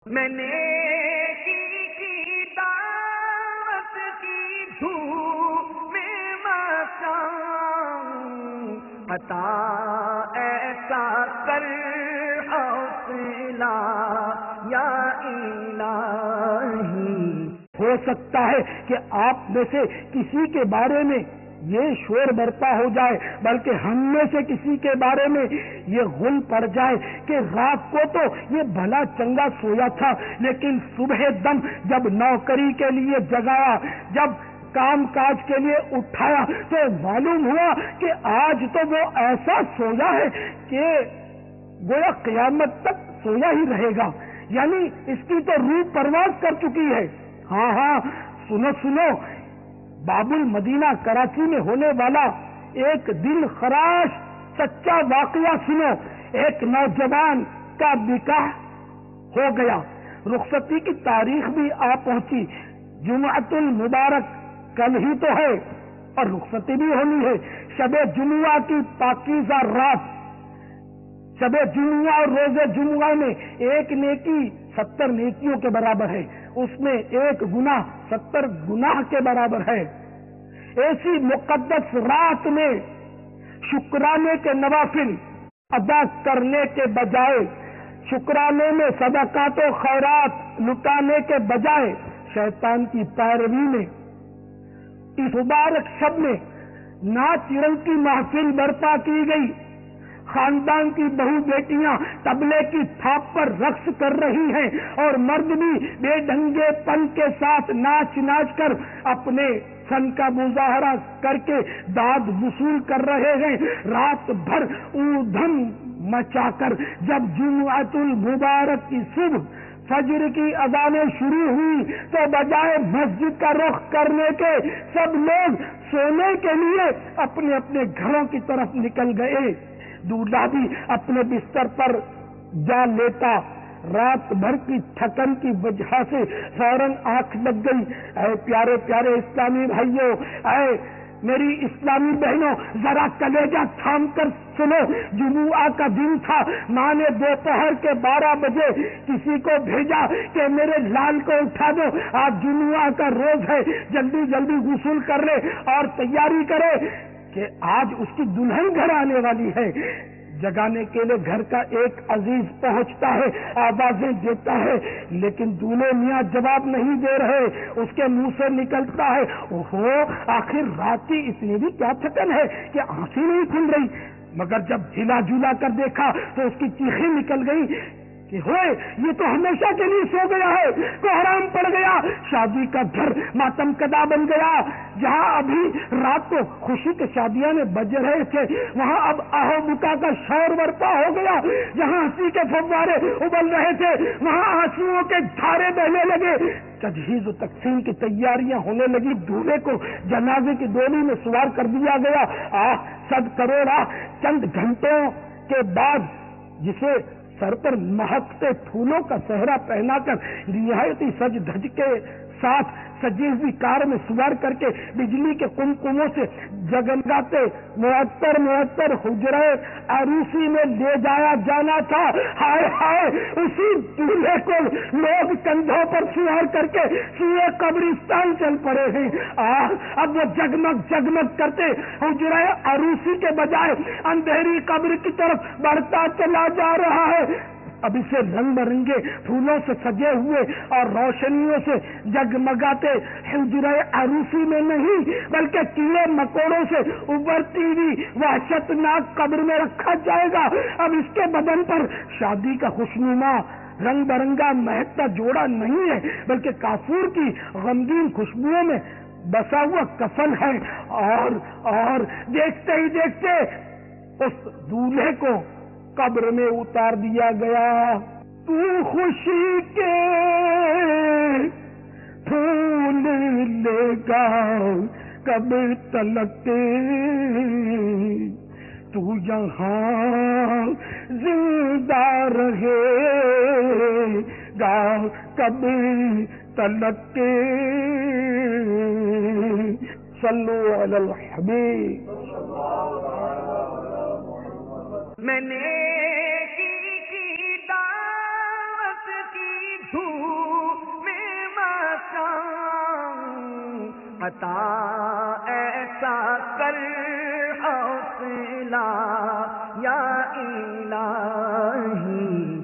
میں نے کی دعوت کی دھوم میں مچاؤں، عطا ایسا کر حوصلہ یا الہی۔ ہو سکتا ہے کہ آپ میں سے کسی کے بارے میں یہ شور برپا ہو جائے، بلکہ ہم میں سے کسی کے بارے میں یہ غل پڑ جائے کہ رات کو تو یہ بھلا چنگا سویا تھا، لیکن صبح دم جب نوکری کے لیے جگایا، جب کام کاج کے لیے اٹھایا تو معلوم ہوا کہ آج تو وہ ایسا سویا ہے کہ گویا قیامت تک سویا ہی رہے گا، یعنی اس کی تو روح پرواز کر چکی ہے۔ ہاں سنو سنو، باب المدینہ کراچی میں ہونے والا ایک دل خراش سچا واقعہ سنو۔ ایک نوجوان کا نکاح ہو گیا، رخصتی کی تاریخ بھی آ پہنچی، جمعۃ المبارک کل ہی تو ہے اور رخصتی بھی ہونی ہے۔ شب جمعہ کی پاکیزہ رات، شب جمعہ اور روز جمعہ میں ایک نیکی 70 نیکیوں کے برابر ہے، اس میں ایک گناہ 70 گناہ کے برابر ہے۔ ایسی مقدس رات میں شکرانے کے نوافل ادا کرنے کے بجائے، شکرانے میں صدقات و خیرات لٹانے کے بجائے شیطان کی پیروی میں اس مبارک شب میں ناچ رنگ کی محفل برپا کی گئی۔ خاندان کی بہو بیٹیاں تبلے کی تھاپ پر رقص کر رہی ہیں اور مرد بھی بے ڈھنگے پن کے ساتھ ناچ ناچ کر اپنے فن کا مظاہرہ کر کے داد وصول کر رہے ہیں۔ رات بھر اودھم مچا کر جب جمعۃ المبارک کی صبح فجر کی اذانیں شروع ہوئی تو بجائے مسجد کا رخ کرنے کے سب لوگ سونے کے لیے اپنے اپنے گھروں کی طرف نکل گئے۔ دولہا بھی اپنے بستر پر جا لیٹا، رات بھر کی تھکن کی وجہ سے فوراً آنکھ لگ گئی۔ اے پیارے پیارے اسلامی بھائیوں، اے میری اسلامی بہنوں، ذرا کلیجہ تھام کر سنو۔ جمعہ کا دن تھا، ماں نے دوپہر کے 12 بجے کسی کو بھیجا کہ میرے لال کو اٹھا دو، آج جمعہ کا روز ہے، جلدی جلدی غسل کر لے اور تیاری کرے کہ آج اس کی دلہن گھر آنے والی ہے۔ جگانے کے لیے گھر کا ایک عزیز پہنچتا ہے، آوازیں دیتا ہے، لیکن دولہے میاں جواب نہیں دے رہے۔ اس کے منہ سے نکلتا ہے، اوہو آخر رات کی اتنی بھی کیا تھکن ہے کہ آنکھیں نہیں کھل رہی۔ مگر جب ہلا جلا کر دیکھا تو اس کی چیخیں نکل گئی کہ ہوئے یہ تو ہمیشہ کے لیے سو گیا ہے، کوحرام پڑ گیا، شادی کا گھر ماتم کدا بن گیا۔ جہاں ابھی رات کو خوشی کے شادیاں میں بج رہے تھے، وہاں اب آہو بکا کا شور برپا ہو گیا۔ جہاں ہنسی کے فوارے ابل رہے تھے، وہاں آنسوؤں کے دھارے بہنے لگے۔ تجہیز و تقسیم کی تیاریاں ہونے لگی، دولہے کو جنازے کی ڈولی میں سوار کر دیا گیا۔ صد کروڑ چند گھنٹوں کے بعد جسے سر پر مہکتے پھولوں کا صحرا پہنا کر نہایت ہی سج دھج کے ساتھ سجی ہوئی کار میں سوار کر کے بجلی کے قمقموں سے جگمگاتے معطر حجرہ عروسی میں لے جایا جانا تھا۔ ہائے ہائے، اسی دولہے کو لوگ کندھوں پر سوار کر کے سوئے قبرستان چل پڑے ہیں۔ اب وہ جگمگ جگمگ کرتے حجرہ عروسی کے بجائے اندھیری قبر کی طرف بڑھتا چلا جا رہا ہے۔ اب اسے رنگ برنگے پھولوں سے سجے ہوئے اور روشنیوں سے جگمگاتے حجرہ عروسی میں نہیں بلکہ کیڑے مکوڑوں سے ابھرتی ہوئی وحشت ناک قبر میں رکھا جائے گا۔ اب اس کے بدن پر شادی کا خوشنما رنگ برنگا مہکتا جوڑا نہیں ہے بلکہ کافور کی غمگین خوشبوؤں میں بسا ہوا کفن ہے۔ اور دیکھتے ہی دیکھتے اس دولہے کو قبر میں اتار دیا گیا۔ تو خوشی کے پھول لے گا کب تلک، تو یہاں زندہ رہے گا کب تلک۔ صلو علی الحبیب۔ میں نے کی دعوت کی عطا ایسا کر حوصلہ یا الہی